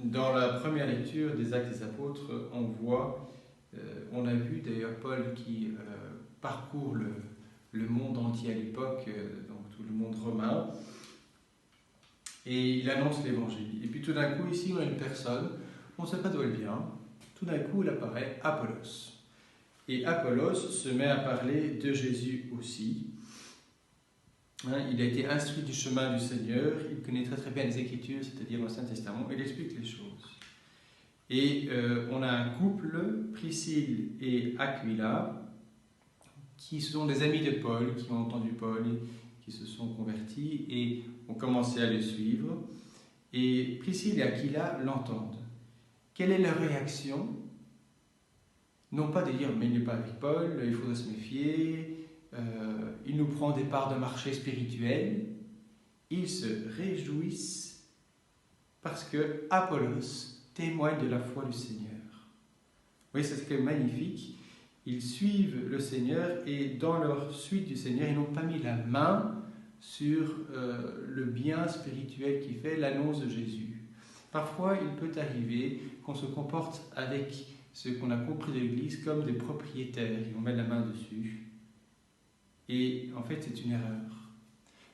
Dans la première lecture des Actes des Apôtres, on a vu d'ailleurs Paul qui parcourt le monde entier à l'époque, donc tout le monde romain, et il annonce l'évangile. Et puis tout d'un coup, ici, on a une personne, on ne sait pas d'où elle vient, tout d'un coup, il apparaît Apollos. Et Apollos se met à parler de Jésus aussi. Il a été instruit du chemin du Seigneur, il connaît très bien les Écritures, c'est-à-dire l'Ancien Testament, il explique les choses. Et on a un couple, Priscille et Aquila, qui sont des amis de Paul, qui ont entendu Paul, qui se sont convertis et ont commencé à le suivre. Et Priscille et Aquila l'entendent. Quelle est leur réaction? Non pas de dire « mais il n'est pas avec Paul, il faudrait se méfier, il nous prend des parts de marché spirituel ». Ils se réjouissent parce que Apollos témoigne de la foi du Seigneur. Vous voyez, c'est magnifique. Ils suivent le Seigneur et dans leur suite du Seigneur, ils n'ont pas mis la main sur le bien spirituel qui fait l'annonce de Jésus. Parfois, il peut arriver qu'on se comporte avec ce qu'on a compris de l'Église comme des propriétaires. Ils vont mettre la main dessus. Et en fait, c'est une erreur.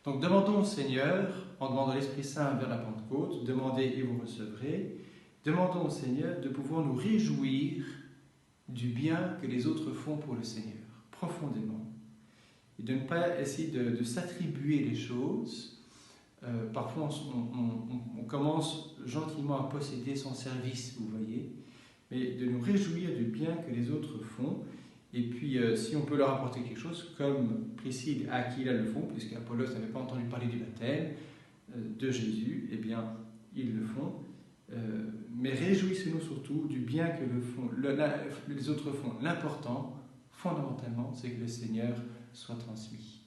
Donc, demandons au Seigneur, en demandant l'Esprit Saint vers la Pentecôte, demandez et vous recevrez. Demandons au Seigneur de pouvoir nous réjouir du bien que les autres font pour le Seigneur, profondément. Et de ne pas essayer de s'attribuer les choses. Parfois, on commence gentiment à posséder son service, vous voyez, mais de nous réjouir du bien que les autres font. Et puis, si on peut leur apporter quelque chose, comme Priscille et Aquila le font, puisque Apollos n'avait pas entendu parler du baptême de Jésus, eh bien, ils le font. Mais réjouissez-nous surtout du bien que les autres font. L'important, fondamentalement, c'est que le Seigneur soit transmis.